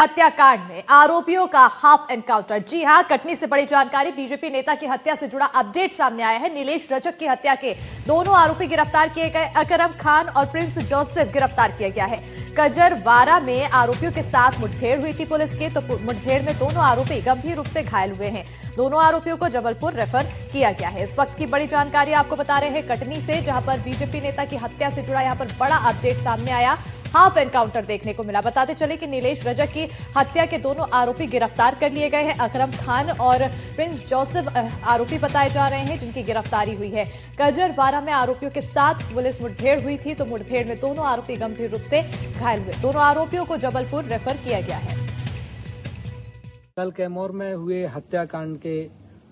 हत्याकांड में आरोपियों का हाफ एनकाउंटर। जी हां, कटनी से बड़ी जानकारी। बीजेपी नेता की हत्या से जुड़ा अपडेट सामने आया है। नीलेश रजक की हत्या के दोनों आरोपी गिरफ्तार किए गए। अकरम खान और प्रिंस जोसेफ गिरफ्तार किया गया है। कजरवाड़ा में आरोपियों के साथ मुठभेड़ हुई थी पुलिस की, तो मुठभेड़ में दोनों आरोपी गंभीर रूप से घायल हुए हैं। दोनों आरोपियों को जबलपुर रेफर किया गया है। इस वक्त की बड़ी जानकारी आपको बता रहे हैं कटनी से, जहां पर बीजेपी नेता की हत्या से जुड़ा यहां पर बड़ा अपडेट सामने आया। हाफ एनकाउंटर देखने को मिला। बताते चले कि नीलेश रजक की हत्या के दोनों आरोपी गिरफ्तार कर लिए गए हैं। अकरम खान और प्रिंस जोसेफ आरोपी बताए जा रहे हैं जिनकी गिरफ्तारी हुई है। कजरवाड़ा में आरोपियों के साथ पुलिस मुठभेड़ हुई थी, तो मुठभेड़ में दोनों आरोपी गंभीर रूप से घायल हुए। दोनों आरोपियों को जबलपुर रेफर किया गया है। कल कैमूर में हुए हत्याकांड के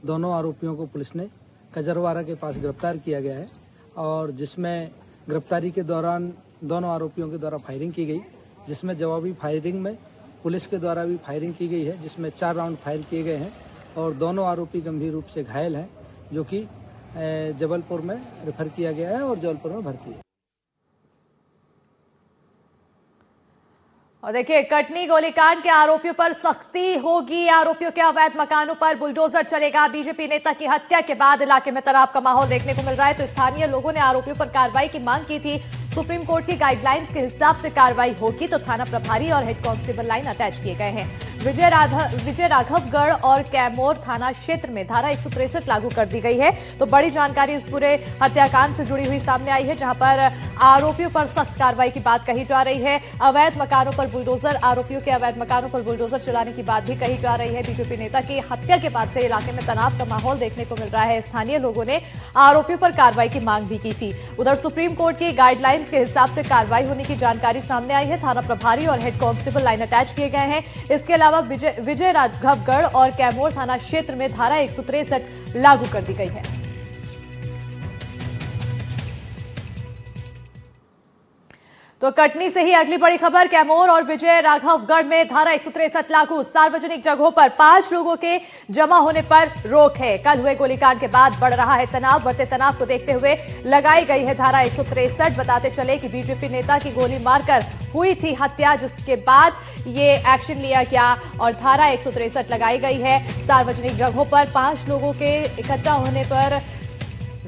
दोनों आरोपियों को पुलिस ने कजरवाड़ा के पास गिरफ्तार किया गया है, और जिसमें गिरफ्तारी के दौरान दोनों आरोपियों के द्वारा फायरिंग की गई, जिसमें जवाबी फायरिंग में पुलिस के द्वारा भी फायरिंग की गई है, जिसमें 4 राउंड फायर किए गए हैं और दोनों आरोपी गंभीर रूप से घायल हैं, जो कि जबलपुर में रेफर किया गया है और जबलपुर में भर्ती है। और देखिए, कटनी गोलीकांड के आरोपियों पर सख्ती होगी। आरोपियों के अवैध मकानों पर बुलडोजर चलेगा। बीजेपी नेता की हत्या के बाद इलाके में तनाव का माहौल देखने को मिल रहा है, तो स्थानीय लोगों ने आरोपियों पर कार्रवाई की मांग की थी। सुप्रीम कोर्ट की गाइडलाइंस के हिसाब से कार्रवाई होगी, तो थाना प्रभारी और हेड कांस्टेबल लाइन अटैच किए गए हैं। विजय राघवगढ़ और कैमूर थाना क्षेत्र में धारा 163 लागू कर दी गई है। तो बड़ी जानकारी इस पूरे हत्याकांड से जुड़ी हुई सामने आई है, जहां पर आरोपियों पर सख्त कार्रवाई की बात कही जा रही है। अवैध मकानों पर बुलडोजर, आरोपियों के अवैध मकानों पर बुलडोजर चलाने की बात भी कही जा रही है। बीजेपी नेता की हत्या के बाद से इलाके में तनाव का माहौल देखने को मिल रहा है। स्थानीय लोगों ने आरोपियों पर कार्रवाई की मांग भी की थी। उधर सुप्रीम कोर्ट की गाइडलाइंस के हिसाब से कार्रवाई होने की जानकारी सामने आई है। थाना प्रभारी और हेड कांस्टेबल लाइन अटैच किए गए हैं। इसके अलावा विजय राघवगढ़ और कैमूर थाना क्षेत्र में धारा 163 लागू कर दी गई है। तो कटनी से ही अगली बड़ी खबर। कैमूर और विजय राघवगढ़ में धारा 163 लागू। सार्वजनिक जगहों पर 5 लोगों के जमा होने पर रोक है। कल हुए गोलीकांड के बाद बढ़ रहा है तनाव। बढ़ते तनाव को देखते हुए लगाई गई है धारा 163। बताते चले कि बीजेपी नेता की गोली मारकर हुई थी हत्या, जिसके बाद ये एक्शन लिया गया और धारा 163 लगाई गई है। सार्वजनिक जगहों पर 5 लोगों के इकट्ठा होने पर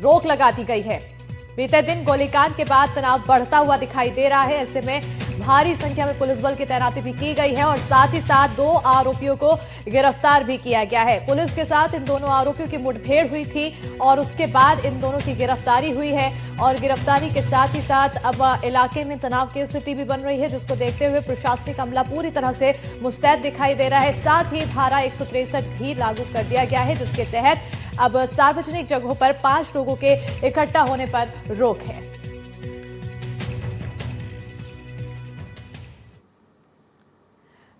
रोक लगा दी गई है। बीते दिन गोलीकांड के बाद तनाव बढ़ता हुआ दिखाई दे रहा है। ऐसे में भारी संख्या में पुलिस बल की तैनाती भी की गई है और साथ ही साथ 2 आरोपियों को गिरफ्तार भी किया गया है। पुलिस के साथ इन दोनों आरोपियों की मुठभेड़ हुई थी और उसके बाद इन दोनों की गिरफ्तारी हुई है, और गिरफ्तारी के साथ ही साथ अब इलाके में तनाव की स्थिति भी बन रही है, जिसको देखते हुए प्रशासनिक अमला पूरी तरह से मुस्तैद दिखाई दे रहा है। साथ ही धारा 163 भी लागू कर दिया गया है, जिसके तहत अब सार्वजनिक जगहों पर 5 लोगों के इकट्ठा होने पर रोक है।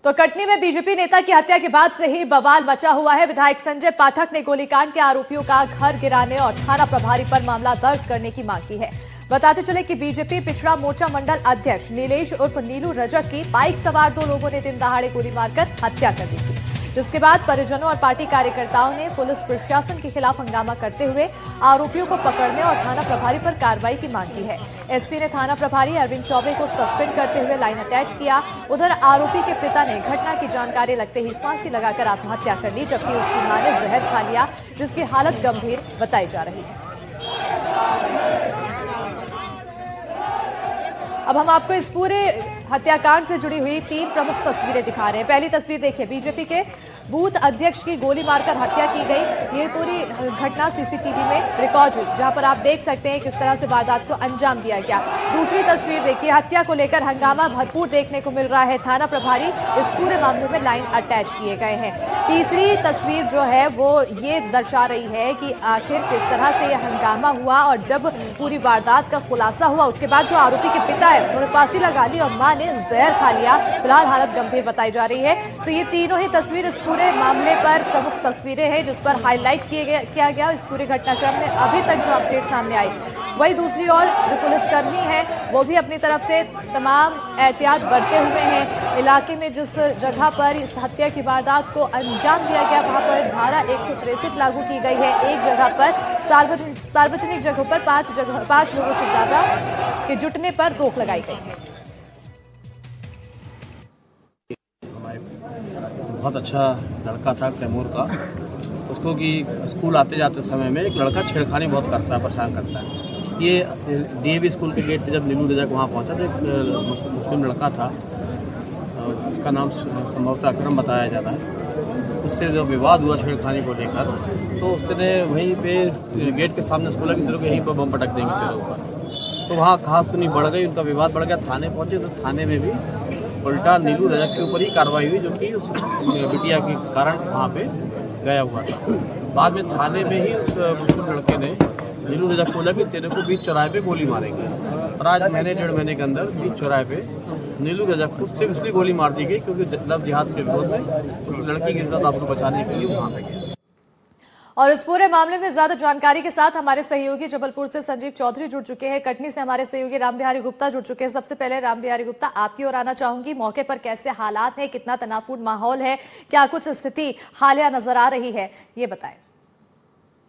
तो कटनी में बीजेपी नेता की हत्या के बाद से ही बवाल मचा हुआ है। विधायक संजय पाठक ने गोलीकांड के आरोपियों का घर गिराने और थाना प्रभारी पर मामला दर्ज करने की मांग की है। बताते चले कि बीजेपी पिछड़ा मोर्चा मंडल अध्यक्ष नीलेश उर्फ नीलू रजक की बाइक सवार 2 लोगों ने दिन दहाड़े गोली मारकर हत्या कर दी थी, जिसके बाद परिजनों और पार्टी कार्यकर्ताओं ने पुलिस प्रशासन के खिलाफ हंगामा करते हुए आरोपियों को पकड़ने और थाना प्रभारी पर कार्रवाई की मांग की है। एसपी ने थाना प्रभारी अरविंद चौबे को सस्पेंड करते हुए लाइन अटैच किया। उधर आरोपी के पिता ने घटना की जानकारी लगते ही फांसी लगाकर आत्महत्या कर ली, जबकि उसकी मां ने जहर खा लिया, जिसकी हालत गंभीर बताई जा रही है। अब हम आपको इस पूरे हत्याकांड से जुड़ी हुई 3 प्रमुख तस्वीरें दिखा रहे हैं। पहली तस्वीर देखिए, बीजेपी के बूथ अध्यक्ष की गोली मारकर हत्या की गई। ये पूरी घटना सीसीटीवी में रिकॉर्ड हुई, जहां पर आप देख सकते हैं किस तरह से वारदात को अंजाम दिया गया। दूसरी तस्वीर देखिए, हत्या को लेकर हंगामा भरपूर देखने को मिल रहा है। थाना प्रभारी इस पूरे मामले में लाइन अटैच किए गए हैं। तीसरी तस्वीर जो है वो ये दर्शा रही है कि आखिर किस तरह से यह हंगामा हुआ, और जब पूरी वारदात का खुलासा हुआ उसके बाद जो आरोपी के पिता है उन्होंने फांसी लगा ली और मां ने जहर खा लिया। फिलहाल हालत गंभीर बताई जा रही है। तो ये तीनों ही तस्वीर इस पूरे मामले पर प्रमुख तस्वीरें हैं, जिस पर हाईलाइट किया गया इस पूरे घटनाक्रम में अभी तक जो अपडेट सामने आई। वही दूसरी ओर जो पुलिसकर्मी हैं वो भी अपनी तरफ से तमाम एहतियात बरते हुए हैं। इलाके में जिस जगह पर इस हत्या की वारदात को अंजाम दिया गया वहां पर धारा 163 लागू की गई है। एक जगह पर सार्वजनिक जगहों पर 5 लोगों से ज्यादा के जुटने पर रोक लगाई गई है। बहुत अच्छा लड़का था कैमूर का। उसको कि स्कूल आते जाते समय में एक लड़का छेड़खानी बहुत करता है, परेशान करता है। ये डीएवी स्कूल के गेट पे जब नीलू रजक वहाँ पहुँचा तो एक मुस्लिम लड़का था, उसका नाम संभवतः अकरम बताया जाता है। उससे जो विवाद हुआ छेड़खानी को लेकर, तो उसने वहीं पे गेट के सामने स्कूल की तरफ यहीं पर बम पटक देंगे तेरे ऊपर। तो वहाँ कहासुनी बढ़ गई, उनका विवाद बढ़ गया। थाने पहुँचे तो थाने में भी उल्टा नीलू रजक के ऊपर ही कार्रवाई हुई, जो कि उस बिटिया के कारण वहाँ पे गया हुआ था। बाद में थाने में ही उस मुस्लिम लड़के ने नीलू रजक को बोला कि तेरे को बीच चौराहे पे गोली मारेंगे। और आज महीने 1.5 महीने के अंदर बीच चौराहे पे नीलू रजक को सिर्फ इसलिए गोली मार दी गई क्योंकि लव जिहाद के विरोध में उस लड़की की इज्जत आपको बचाने के लिए वहाँ पे गया। और इस पूरे मामले में ज्यादा जानकारी के साथ हमारे सहयोगी जबलपुर से संजीव चौधरी जुड़ चुके हैं, कटनी से हमारे सहयोगी राम बिहारी गुप्ता जुड़ चुके हैं। सबसे पहले राम बिहारी गुप्ता, आपकी ओर आना चाहूंगी। मौके पर कैसे हालात है, कितना तनावपूर्ण माहौल है, क्या कुछ स्थिति हालिया नजर आ रही है, ये बताएं।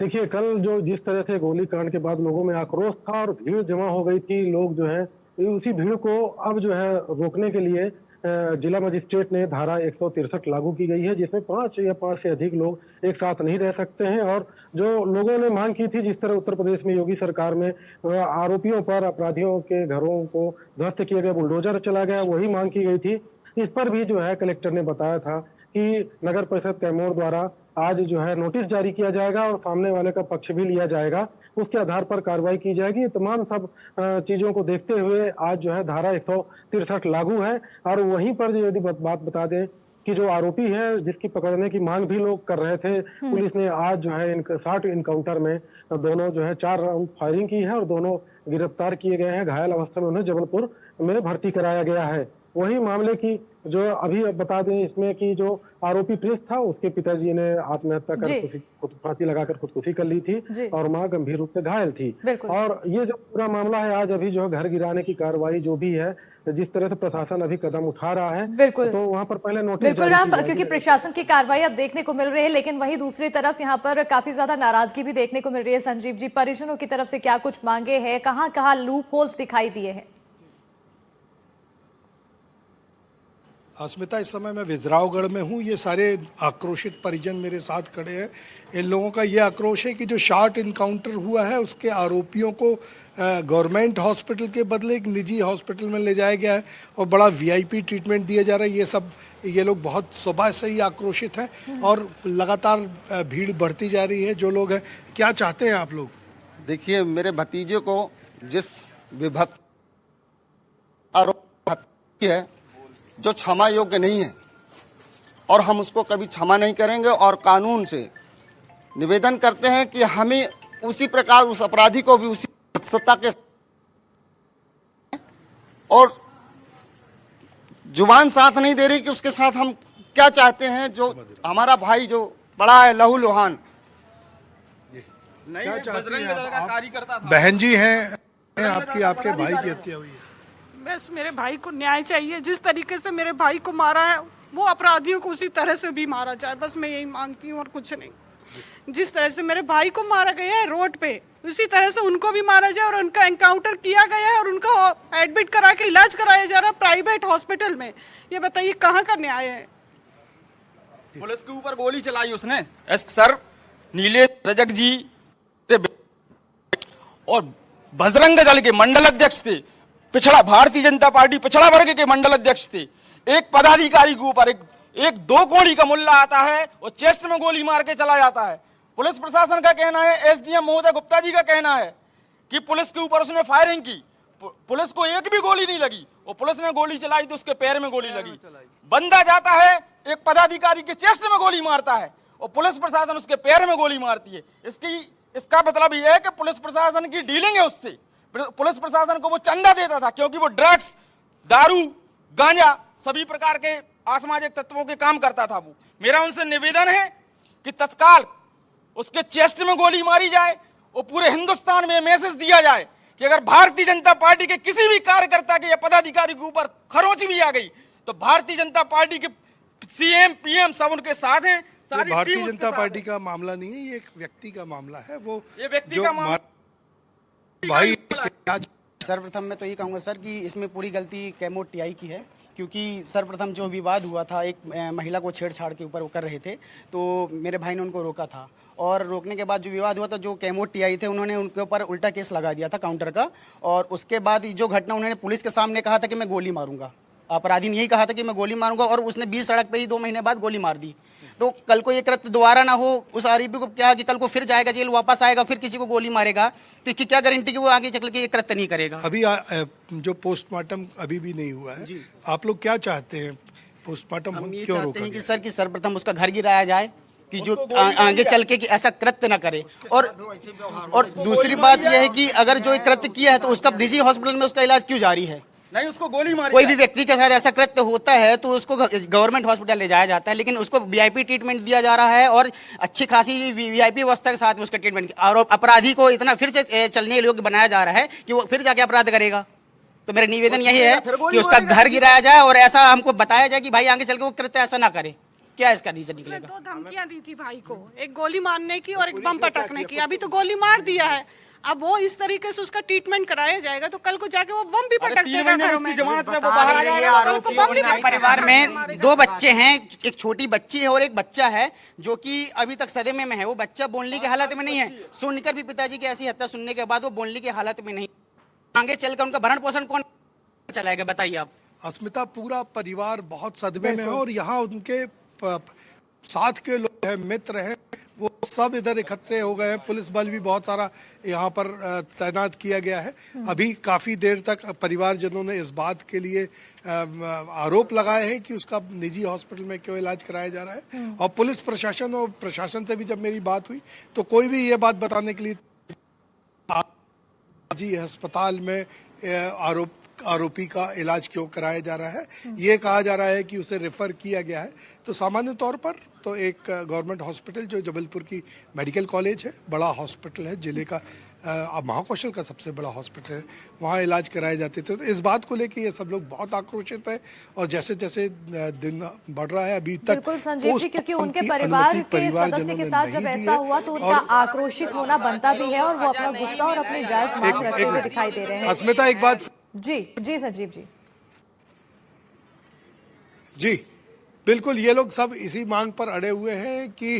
देखिए, कल जो जिस तरह से गोलीकांड के बाद लोगों में आक्रोश था और भीड़ जमा हो गई थी, लोग जो है उसी भीड़ को अब जो है रोकने के लिए जिला मजिस्ट्रेट ने धारा 163 लागू की गई है, जिसमें 5 या 5 से अधिक लोग एक साथ नहीं रह सकते हैं। और जो लोगों ने मांग की थी, जिस तरह उत्तर प्रदेश में योगी सरकार में आरोपियों पर, अपराधियों के घरों को ध्वस्त किया गया, बुलडोजर चला गया, वही मांग की गई थी। इस पर भी जो है कलेक्टर ने बताया था कि नगर परिषद कैमूर द्वारा आज जो है नोटिस जारी किया जाएगा और सामने वाले का पक्ष भी लिया जाएगा, उसके आधार पर कार्रवाई की जाएगी। तमाम सब चीजों को देखते हुए आज जो है धारा 163 लागू है। और वहीं पर यदि बात बता दें कि जो आरोपी है, जिसकी पकड़ने की मांग भी लोग कर रहे थे, पुलिस ने आज जो है शॉर्ट इनकाउंटर में दोनों जो है 4 राउंड फायरिंग की है और दोनों गिरफ्तार किए गए हैं। घायल अवस्था में उन्हें जबलपुर में भर्ती कराया गया है। वही मामले की जो अभी बता दें इसमें कि जो आरोपी प्रिंस था, उसके पिताजी ने आत्महत्या कर खुद फांसी लगाकर खुदकुशी कर ली थी और मां गंभीर रूप से घायल थी। और ये जो पूरा मामला है, आज अभी जो है घर गिराने की कार्रवाई जो भी है, जिस तरह से प्रशासन अभी कदम उठा रहा है, तो वहां पर पहले नोटिस बिल्कुल राम, क्योंकि प्रशासन की कार्रवाई अब देखने को मिल रही है, लेकिन वहीं दूसरी तरफ यहाँ पर काफी ज्यादा नाराजगी भी देखने को मिल रही है। संजीव जी, परिजनों की तरफ से क्या कुछ मांगे हैं, कहाँ कहाँ लूप होल्स दिखाई दिए हैं? अस्मिता, इस समय मैं विजरावगढ़ में हूँ। ये सारे आक्रोशित परिजन मेरे साथ खड़े हैं। इन लोगों का ये आक्रोश है कि जो शॉर्ट इनकाउंटर हुआ है, उसके आरोपियों को गवर्नमेंट हॉस्पिटल के बदले एक निजी हॉस्पिटल में ले जाया गया है और बड़ा वीआईपी ट्रीटमेंट दिया जा रहा है। ये लोग बहुत सुबह से ही आक्रोशित हैं और लगातार भीड़ बढ़ती जा रही है। जो लोग हैं, क्या चाहते हैं आप लोग? देखिए, मेरे भतीजे को जिस विभत्स आरोप है जो क्षमा योग्य नहीं है और हम उसको कभी क्षमा नहीं करेंगे। और कानून से निवेदन करते हैं कि हमें उसी प्रकार उस अपराधी को भी उसी सत्ता के और जुबान साथ नहीं दे रही कि उसके साथ हम क्या चाहते हैं। जो हमारा भाई जो पड़ा है लहू लुहान, क्या चाहते हैं? बहन जी हैं आपके भाई की हत्या हुई है। बस मेरे भाई को न्याय चाहिए। जिस तरीके से मेरे भाई को मारा है, वो अपराधियों को उसी तरह से भी मारा जाए, बस मैं यही मांगती हूँ और कुछ नहीं। जिस तरह से मेरे भाई को मारा गया है रोड पे, उसी तरह से उनको भी मारा जाए और उनका एनकाउंटर किया गया है और उनको एडमिट करा के इलाज कराया जा रहा है प्राइवेट हॉस्पिटल में। ये बताइए कहाँ का न्याय है? पुलिस के ऊपर गोली चलाई उसने। सर नीलेश रजक जी और बजरंग दल के मंडल अध्यक्ष थे, पिछड़ा भारतीय जनता पार्टी पिछड़ा वर्ग के मंडल अध्यक्ष थे। एक पदाधिकारी के ऊपर एक 2 गोली का मुल्ला आता है और चेस्ट में गोली मार के चला जाता है। पुलिस प्रशासन का कहना है, एसडीएम महोदय गुप्ता जी का कहना है कि पुलिस के ऊपर उसने फायरिंग की, पुलिस को एक भी गोली नहीं लगी और पुलिस ने गोली चलाई तो उसके पैर में गोली लगी। बंदा जाता है, एक पदाधिकारी के चेस्ट में गोली मारता है और पुलिस प्रशासन उसके पैर में गोली मारती है। इसका मतलब यह है कि पुलिस प्रशासन की डीलिंग है उससे। पुलिस प्रशासन को वो चंदा देता था क्योंकि वो ड्रग्स, दारू, गांजा सभी प्रकार के असामाजिक तत्वों के काम करता था। वो मेरा उनसे निवेदन है कि तत्काल उसके चेस्ट में गोली मारी जाए और पूरे हिंदुस्तान में मैसेज दिया जाए कि अगर भारतीय जनता पार्टी के किसी भी कार्यकर्ता के या पदाधिकारी के ऊपर खरोंच भी आ गई तो भारतीय जनता पार्टी के सीएम पीएम सब उनके साथ हैं। भारतीय जनता पार्टी का मामला नहीं है, ये एक व्यक्ति का मामला है। ये व्यक्ति का मामला भाई। सर्वप्रथम मैं तो ये कहूँगा सर कि इसमें पूरी गलती कैमूर टीआई की है। क्योंकि सर्वप्रथम जो विवाद हुआ था, एक महिला को छेड़छाड़ के ऊपर वो कर रहे थे, तो मेरे भाई ने उनको रोका था और रोकने के बाद जो विवाद हुआ था, जो कैमूर टीआई थे उन्होंने उनके ऊपर उल्टा केस लगा दिया था काउंटर का। और उसके बाद जो घटना, उन्होंने पुलिस के सामने कहा था कि मैं गोली मारूंगा, अपराधी ने यही कहा था कि मैं गोली मारूंगा, और उसने 20 सड़क पे ही 2 महीने बाद गोली मार दी। तो कल को ये कृत्य दोबारा ना हो, उस आरोपी को क्या कि कल को फिर जाएगा जेल, वापस आएगा, फिर किसी को गोली मारेगा, तो इसकी क्या गारंटी कि वो आगे चल के ये कृत्य नहीं करेगा। अभी जो पोस्टमार्टम अभी भी नहीं हुआ है, आप लोग क्या चाहते हैं? पोस्टमार्टम हम ये क्यों चाहते रोका हैं कि गया? सर कि सर्वप्रथम उसका घर गिराया जाए, कि जो आगे चल के कि ऐसा कृत्य ना करे। और दूसरी बात यह है कि अगर जो कृत्य किया है तो उसका निजी हॉस्पिटल में उसका इलाज क्यों जारी है? नहीं, उसको गोली मारी। कोई भी व्यक्ति के साथ ऐसा कृत्य होता है तो उसको गवर्नमेंट हॉस्पिटल ले जाया जाता है, लेकिन उसको वीआईपी ट्रीटमेंट दिया जा रहा है और अच्छी खासी वीआईपी व्यवस्था के साथ में उसका ट्रीटमेंट, और अपराधी को इतना फिर से चलने योग्य बनाया जा रहा है कि वो फिर जाके अपराध करेगा। तो मेरा निवेदन यही है कि उसका घर गिराया जाए और ऐसा हमको बताया जाए कि भाई आगे चल के वो कृत्य ऐसा ना करे। क्या इसका रीजन उसने निकलेगा? 2 धमकियां दी थी भाई को, एक गोली मारने की और एक बम पटकने की। अभी तो गोली मार दिया है, अब वो इस तरीके से उसका ट्रीटमेंट कराया जाएगा तो कल को जाके वो बम भी पटक देगा घरों में। जमानत में वो बाहर आ जाएगा। कल को बम भी पटक परिवार में 2 बच्चे हैं, एक छोटी बच्ची है और एक बच्चा है जो कि अभी तक सदमे में है। वो बच्चा बोलने की हालत में नहीं है, सुनकर भी पिताजी की ऐसी हत्या सुनने के बाद वो बोलने की हालत में नहीं। आगे चलकर उनका भरण पोषण कौन चलाएगा, बताइए आप। अस्मिता, पूरा परिवार बहुत सदमे में है और यहाँ उनके साथ के लोग हैं, मित्र हैं, वो सब इधर इकट्ठे हो गए हैं। पुलिस बल भी बहुत सारा यहाँ पर तैनात किया गया है। अभी काफी देर तक परिवारजनों ने इस बात के लिए आरोप लगाए हैं कि उसका निजी हॉस्पिटल में क्यों इलाज कराया जा रहा है। और पुलिस प्रशासन और प्रशासन से भी जब मेरी बात हुई तो कोई भी ये बात बताने के लिए निजी अस्पताल में आरोपी का इलाज क्यों कराया जा रहा है, ये कहा जा रहा है कि उसे रेफर किया गया है। तो सामान्य तौर पर तो एक गवर्नमेंट हॉस्पिटल जो जबलपुर की मेडिकल कॉलेज है, बड़ा हॉस्पिटल है, जिले का महाकौशल का सबसे बड़ा हॉस्पिटल है, वहाँ इलाज कराए जाते थे। तो इस बात को लेकर ये सब लोग बहुत आक्रोशित है और जैसे जैसे दिन बढ़ रहा है अभी तक बिल्कुल संजीव जी, क्योंकि उनके परिवार के सदस्य के साथ जब ऐसा हुआ तो उनका आक्रोशित होना बनता भी है और वो अपना गुस्सा और अपनी जायज मांग रखते हुए दिखाई दे रहे हैं। अस्मिता, एक बात जी संजीव जी बिल्कुल, ये लोग सब इसी मांग पर अड़े हुए हैं कि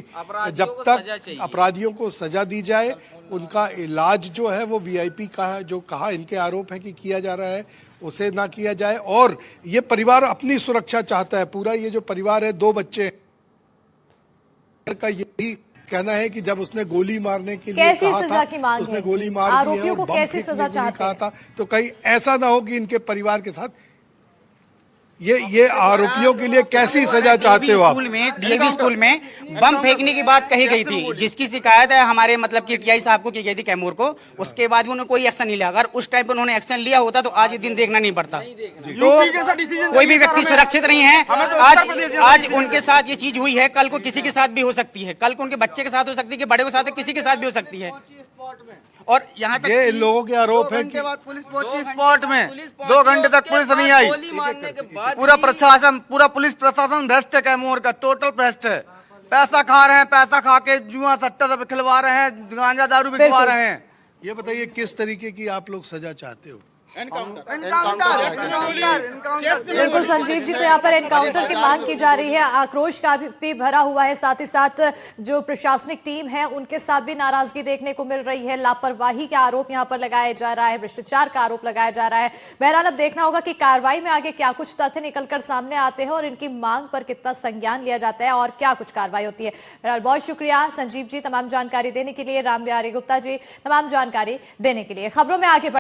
जब तक अपराधियों को सजा दी जाए, उनका इलाज जो है वो वीआईपी का है, जो कहा इनके आरोप है कि किया जा रहा है, उसे ना किया जाए। और ये परिवार अपनी सुरक्षा चाहता है, पूरा ये जो परिवार है, 2 बच्चे का यही कहना है कि जब उसने गोली मारने के लिए कैसी कहा सजा था, की मांग उसने है? गोली मार दी है आरोपियों और को बम कैसी फेंकने सजा को भी चाहते कहा हैं? था, तो कहीं ऐसा ना हो कि इनके परिवार के साथ ये आरोपियों के लिए कैसी सजा चाहते हो आप? डीएवी स्कूल में बम फेंकने की बात कही गई थी, जिसकी शिकायत है हमारे मतलब कि टीआई साहब को की गई थी कैमूर को। उसके बाद भी उन्होंने कोई एक्शन नहीं लिया। अगर उस टाइम पे उन्होंने एक्शन लिया होता तो आज ये दिन देखना नहीं पड़ता। तो कोई भी व्यक्ति सुरक्षित नहीं है। आज उनके साथ ये चीज हुई है, कल को किसी के साथ भी हो सकती है, कल को उनके बच्चे के साथ हो सकती है, बड़े के साथ, किसी के साथ भी हो सकती है। और यहाँ तक ये इन लोगों के आरोप है कि पुलिस पहुंची स्पॉट में, 2 घंटे तक पुलिस नहीं आई। पूरा प्रशासन, पूरा पुलिस प्रशासन भ्रष्ट है, कैमूर का टोटल भ्रष्ट है। पैसा खा रहे हैं, पैसा खा के जुआ सट्टा सब खिलवा रहे हैं, गांजा दारू बिकवा रहे हैं। ये बताइए किस तरीके की आप लोग सजा चाहते हो? बिल्कुल संजीव जी, तो यहाँ पर एनकाउंटर की मांग की जा रही है, आक्रोश का भी भरा हुआ है, साथ ही साथ जो प्रशासनिक टीम है उनके साथ भी नाराजगी देखने को मिल रही है। लापरवाही का आरोप यहाँ पर लगाया जा रहा है, भ्रष्टाचार का आरोप लगाया जा रहा है। बहरहाल अब देखना होगा कि कार्रवाई में आगे क्या कुछ तथ्य निकलकर सामने आते हैं और इनकी मांग पर कितना संज्ञान लिया जाता है और क्या कुछ कार्रवाई होती है। बहरहाल बहुत शुक्रिया संजीव जी तमाम जानकारी देने के लिए, राम बिहारी गुप्ता जी तमाम जानकारी देने के लिए। खबरों में आगे